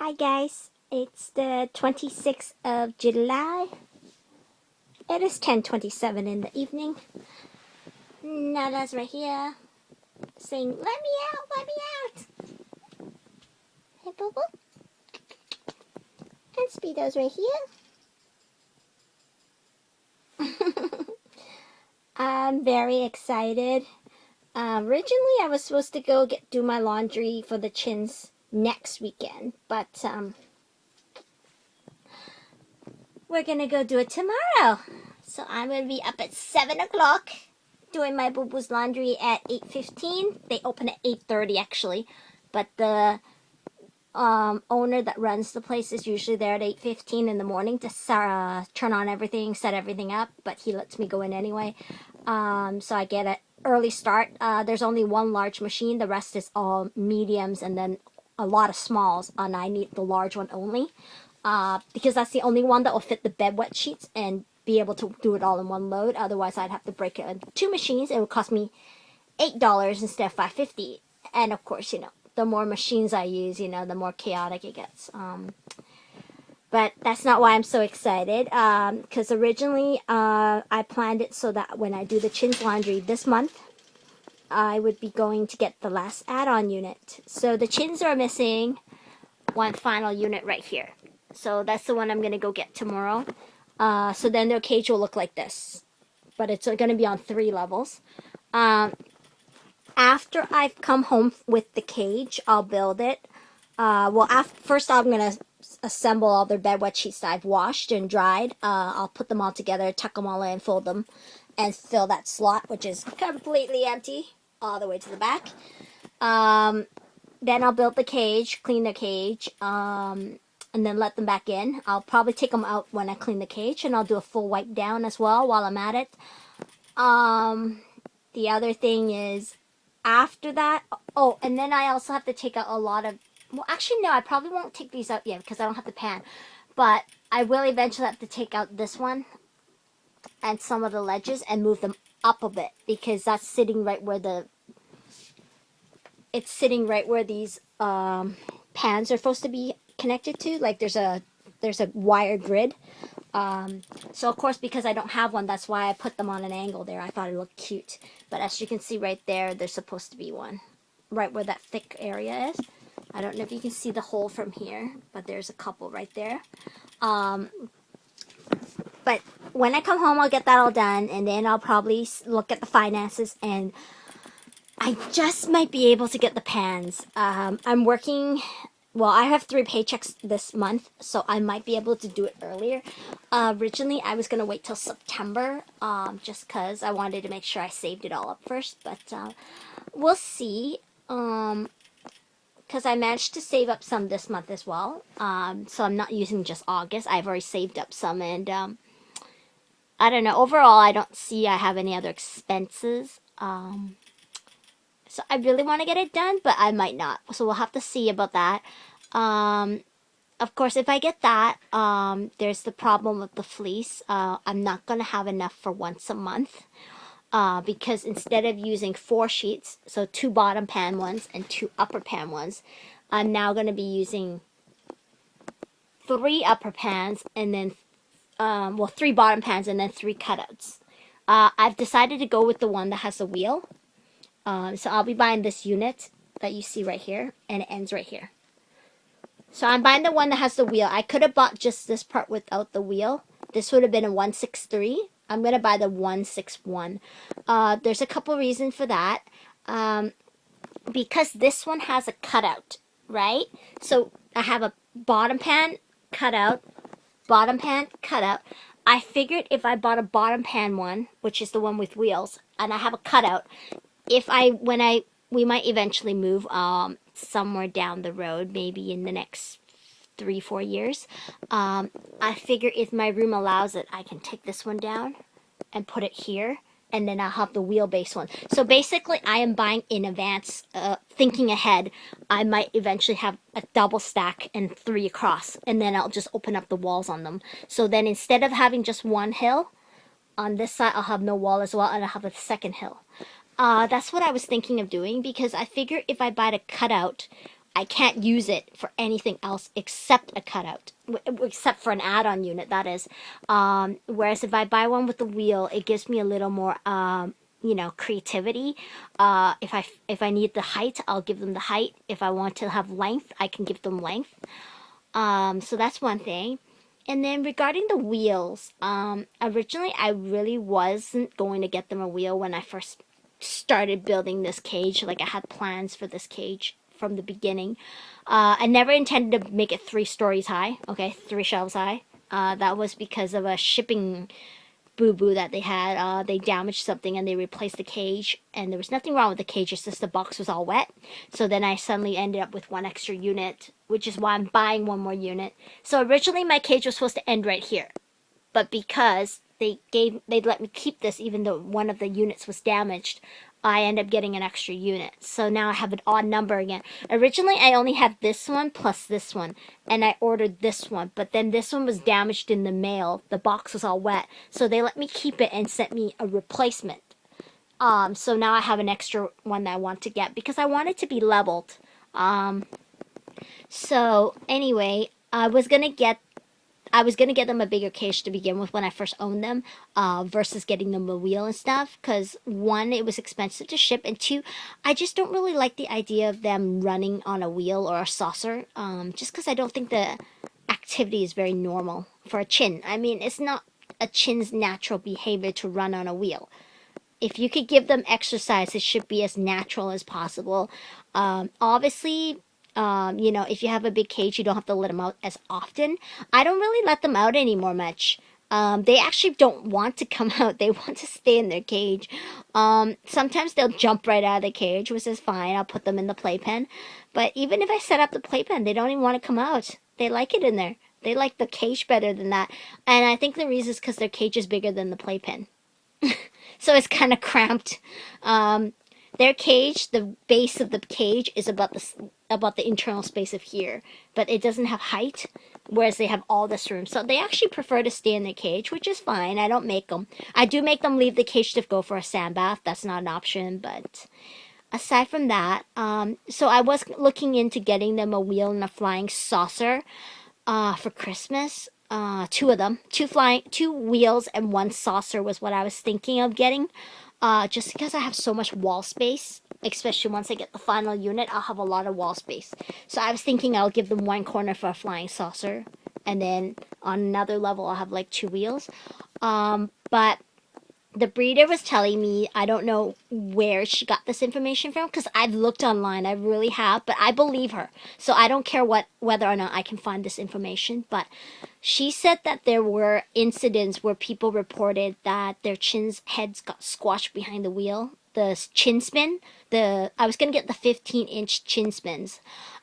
Hi guys, it's the 26th of July. It is 10:27 in the evening. Nada's right here saying, "Let me out, let me out." Hey boo boo. And Speedo's right here. I'm very excited. Originally I was supposed to go do my laundry for the chins next weekend, but we're gonna go do it tomorrow. So I'm gonna be up at 7 o'clock doing my boo-boo's laundry at 8:15. They open at 8:30 actually, but the owner that runs the place is usually there at 8:15 in the morning to turn on everything, set everything up, but he lets me go in anyway. So I get an early start. There's only one large machine. The rest is all mediums and then a lot of smalls, and I need the large one only. Because that's the only one that will fit the bed wet sheets and be able to do it all in one load. Otherwise, I'd have to break it into two machines. It would cost me $8 instead of $5.50. And of course, the more machines I use, the more chaotic it gets. But that's not why I'm so excited. Because originally, I planned it so that when I do the chins laundry this month, I would be going to get the last add-on unit. So the chins are missing one final unit right here. So that's the one I'm going to go get tomorrow. So then their cage will look like this. But it's going to be on 3 levels. After I've come home with the cage, I'll build it. First I'm going to assemble all their bed wet sheets that I've washed and dried. I'll put them all together, tuck them all in, fold them, and fill that slot, which is completely empty, all the way to the back. Then I'll build the cage, clean the cage, and then let them back in. I'll probably take them out when I clean the cage, and I'll do a full wipe down as well while I'm at it. The other thing is, after that, and then I also have to take out a lot of, well, actually, no, I probably won't take these out yet because I don't have the pan, but I will eventually have to take out this one and some of the ledges and move them up a bit because that's sitting right where it's sitting right where these pans are supposed to be connected to. Like there's a wire grid. So of course, because I don't have one, that's why I put them on an angle there. I thought it looked cute. But as you can see right there, there's supposed to be one right where that thick area is. I don't know if you can see the hole from here, but there's a couple right there. But when I come home, I'll get that all done, and then I'll probably look at the finances, and I just might be able to get the pans. I'm working, well, I have 3 paychecks this month, so I might be able to do it earlier. Originally, I was going to wait till September, just because I wanted to make sure I saved it all up first, but we'll see. Because I managed to save up some this month as well, so I'm not using just August. I've already saved up some, and I don't know. Overall, I don't see I have any other expenses. So I really want to get it done, but I might not. So we'll have to see about that. Of course, if I get that, there's the problem with the fleece. I'm not going to have enough for once a month. Because instead of using 4 sheets, so 2 bottom pan ones and 2 upper pan ones, I'm now going to be using 3 upper pans and then, 3 bottom pans and then 3 cutouts. I've decided to go with the one that has a wheel. So I'll be buying this unit that you see right here, and it ends right here. So I'm buying the one that has the wheel. I could have bought just this part without the wheel. This would have been a 163. I'm going to buy the 161. There's a couple reasons for that. Because this one has a cutout, right? So I have a bottom pan cutout, bottom pan cutout. I figured if I bought a bottom pan one, which is the one with wheels, and I have a cutout, we might eventually move somewhere down the road, maybe in the next 3-4 years. I figure if my room allows it, I can take this one down and put it here, and then I'll have the wheelbase one. So basically, I am buying in advance, thinking ahead. I might eventually have a double stack and 3 across, and then I'll just open up the walls on them. So then instead of having just one hill, on this side I'll have no wall as well, and I'll have a second hill. That's what I was thinking of doing, because I figure if I buy the cutout, I can't use it for anything else except a cutout, except for an add-on unit, that is. Whereas if I buy one with the wheel, it gives me a little more, creativity. If I need the height, I'll give them the height. If I want to have length, I can give them length. So that's one thing. And then regarding the wheels, originally I really wasn't going to get them a wheel when I first started building this cage. Like, I had plans for this cage from the beginning. I never intended to make it 3 stories high. Okay, 3 shelves high. That was because of a shipping boo-boo that they had. They damaged something and they replaced the cage, and there was nothing wrong with the cage, it's just the box was all wet. So then I suddenly ended up with 1 extra unit, which is why I'm buying 1 more unit. So originally my cage was supposed to end right here, but because they'd let me keep this even though one of the units was damaged, I end up getting an extra unit. So now I have an odd number again. Originally, I only had this one plus this one, and I ordered this one, but then this one was damaged in the mail. The box was all wet, so they let me keep it and sent me a replacement. So now I have an extra one that I want to get because I want it to be leveled. So anyway, I was gonna get them a bigger cage to begin with when I first owned them, versus getting them a wheel and stuff. Because 1, it was expensive to ship, and 2, I just don't really like the idea of them running on a wheel or a saucer. Just because I don't think the activity is very normal for a chin. I mean, it's not a chin's natural behavior to run on a wheel. If you could give them exercise, it should be as natural as possible. Obviously, if you have a big cage, you don't have to let them out as often. I don't really let them out anymore much. They actually don't want to come out. They want to stay in their cage. Sometimes they'll jump right out of the cage, which is fine. I'll put them in the playpen. But even if I set up the playpen, they don't even want to come out. They like it in there. They like the cage better than that. And I think the reason is because their cage is bigger than the playpen. So it's kind of cramped. Their cage, the base of the cage is about the internal space of here, but it doesn't have height, whereas they have all this room. So they actually prefer to stay in their cage, which is fine. I don't make them. I do make them leave the cage to go for a sand bath. That's not an option, but aside from that, so I was looking into getting them a wheel and a flying saucer for Christmas. 2 of them, 2 wheels and 1 saucer was what I was thinking of getting. Just because I have so much wall space, especially once I get the final unit, I'll have a lot of wall space. So I was thinking I'll give them 1 corner for a flying saucer, and then on another level I'll have like 2 wheels. But the breeder was telling me, I don't know where she got this information from, because I've looked online, I really have, but I believe her. So I don't care whether or not I can find this information, but she said that there were incidents where people reported that their heads got squashed behind the wheel. The chin spin, I was going to get the 15-inch chin spins.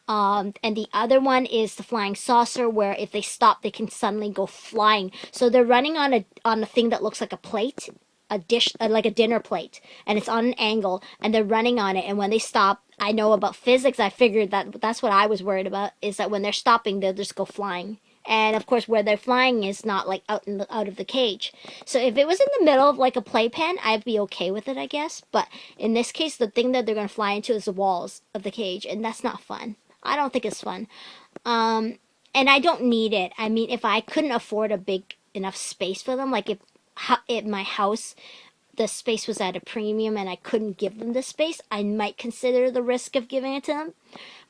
And the other one is the flying saucer, where if they stop, they can suddenly go flying. So they're running on a thing that looks like a plate, a dish, like a dinner plate, and it's on an angle, and they're running on it. And when they stop, I know about physics. I figured that's what I was worried about, is that when they're stopping, they'll just go flying. And of course, where they're flying is not like out of the cage. So if it was in the middle of like a playpen, I'd be okay with it, I guess. But in this case, the thing that they're going to fly into is the walls of the cage, and that's not fun. I don't think it's fun. And I don't need it. I mean, if I couldn't afford a big enough space for them, like if at my house the space was at a premium and I couldn't give them the space, I might consider the risk of giving it to them.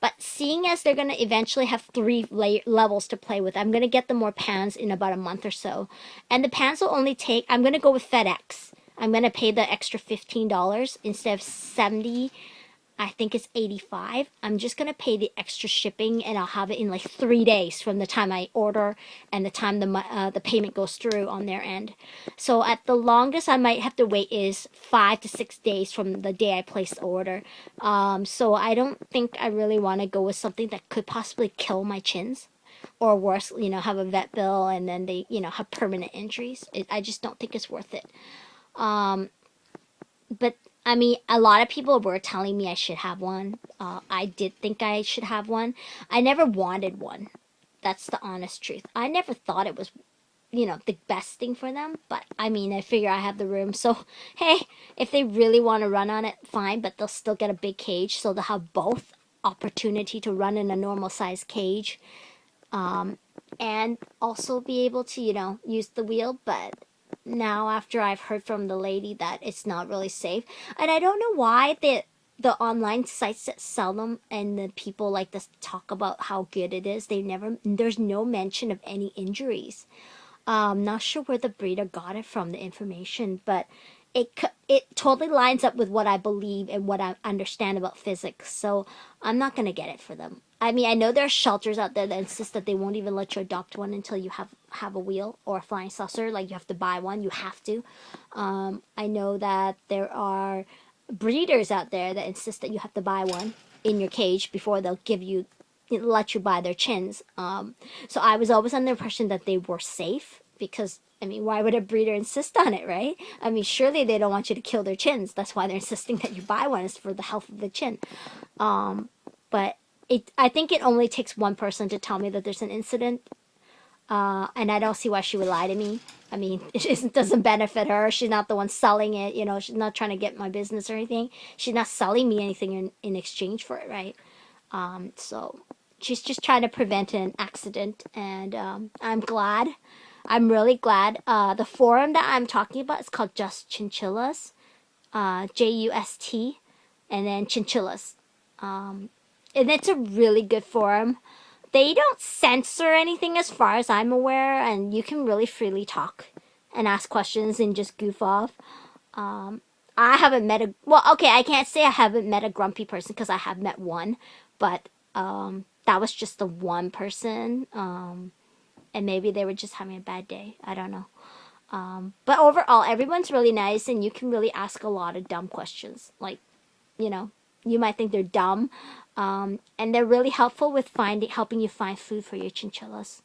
But seeing as they're going to eventually have 3 levels to play with, I'm going to get them more pans in about a month or so. And the pans will only take, I'm going to go with FedEx. I'm going to pay the extra $15 instead of $70. I think it's $85. I'm just going to pay the extra shipping, and I'll have it in like 3 days from the time I order and the time the payment goes through on their end. So at the longest I might have to wait is 5 to 6 days from the day I place the order. So I don't think I really want to go with something that could possibly kill my chins. Or worse, have a vet bill and then they, have permanent injuries. I just don't think it's worth it. But I mean, a lot of people were telling me I should have one. I did think I should have one. I never wanted one. That's the honest truth. I never thought it was, the best thing for them. But, I mean, I figure I have the room. So, hey, if they really want to run on it, fine. But they'll still get a big cage. So they'll have both. opportunity to run in a normal size cage, and also be able to, you know, use the wheel. But now after I've heard from the lady that it's not really safe, and I don't know why the online sites that sell them and the people like to talk about how good it is, there's no mention of any injuries. Not sure where the breeder got it from, the information, but it totally lines up with what I believe and what I understand about physics. So I'm not gonna get it for them. I mean, I know there are shelters out there that insist that they won't even let you adopt one until you have a wheel or a flying saucer. Like, you have to buy one. You have to. I know that there are breeders out there that insist that you have to buy one in your cage before they'll let you buy their chins. So I was always under the impression that they were safe, because, I mean, why would a breeder insist on it, right? I mean, surely they don't want you to kill their chins. That's why they're insisting that you buy one, is for the health of the chin. But I think it only takes one person to tell me that there's an incident, and I don't see why she would lie to me. I mean, it doesn't benefit her. She's not the one selling it. You know, she's not trying to get my business or anything. She's not selling me anything in exchange for it, right? So she's just trying to prevent an accident, and I'm glad. I'm really glad. The forum that I'm talking about is called Just Chinchillas, JUST, and then Chinchillas. And it's a really good forum. They don't censor anything as far as I'm aware, and you can really freely talk and ask questions and just goof off. I haven't met I can't say I haven't met a grumpy person, because I have met one, but that was just the one person, and maybe they were just having a bad day. I don't know. But overall, everyone's really nice, and you can really ask a lot of dumb questions. Like, you know, you might think they're dumb, and they're really helpful with helping you find food for your chinchillas.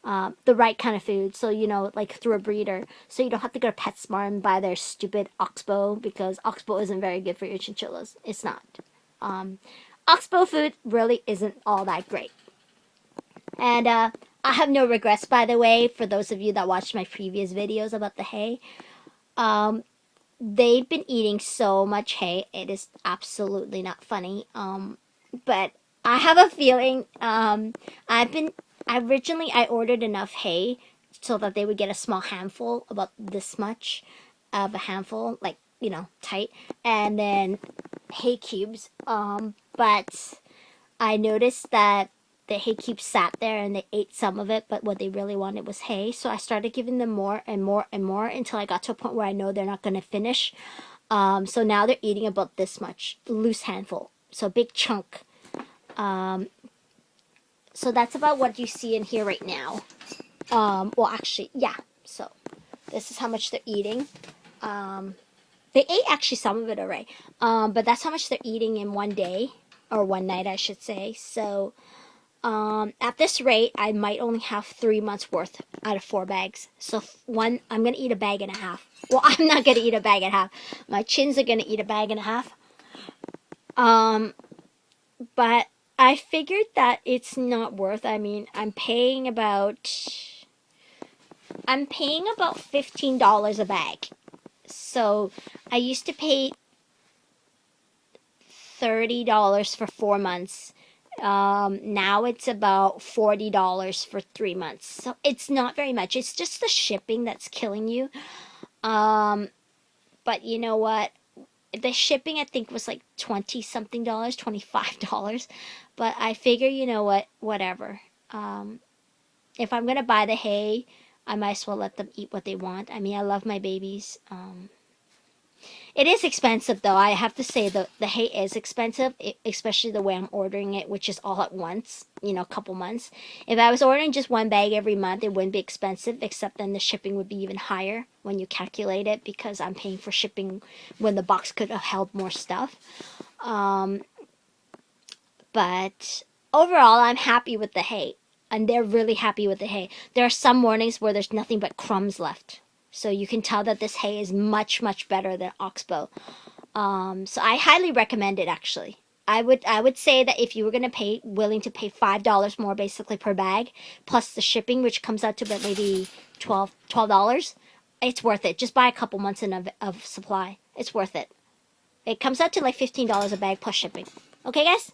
The right kind of food, so, you know, like through a breeder, so you don't have to go to PetSmart and buy their stupid Oxbow, because Oxbow isn't very good for your chinchillas. It's not. Oxbow food really isn't all that great. And I have no regrets, by the way, for those of you that watched my previous videos about the hay. They've been eating so much hay, it is absolutely not funny. But I have a feeling, originally I ordered enough hay so that they would get a small handful, about this much of a handful, like, you know, tight, and then hay cubes. But I noticed that the hay cubes sat there and they ate some of it, but what they really wanted was hay. So I started giving them more and more and more until I got to a point where I know they're not going to finish. So now they're eating about this much, loose handful, so big chunk. So that's about what you see in here right now. Well, actually, yeah. So this is how much they're eating. They ate actually some of it already. But that's how much they're eating in one day, or one night, I should say. So at this rate, I might only have 3 months worth out of 4 bags. So I'm going to eat a bag and a half. Well, I'm not going to eat a bag and a half. My chins are going to eat a bag and a half. But I figured that it's not worth. I mean, I'm paying about $15 a bag. So I used to pay $30 for 4 months. Now it's about $40 for 3 months. So it's not very much. It's just the shipping that's killing you. But you know what? The shipping, I think, was like $20-something, $25. But I figure, you know what? Whatever. If I'm going to buy the hay, I might as well let them eat what they want. I mean, I love my babies. It is expensive, though. I have to say the hay is expensive, especially the way I'm ordering it, which is all at once, you know, a couple months. If I was ordering just one bag every month, it wouldn't be expensive, except then the shipping would be even higher when you calculate it, because I'm paying for shipping when the box could have held more stuff. But overall, I'm happy with the hay, and they're really happy with the hay. There are some mornings where there's nothing but crumbs left. So you can tell that this hay is much, much better than Oxbow. So I highly recommend it, actually. I would say that if you were willing to pay $5 more basically per bag, plus the shipping, which comes out to about maybe $12, it's worth it. Just buy a couple months of supply. It's worth it. It comes out to like $15 a bag plus shipping. Okay, guys?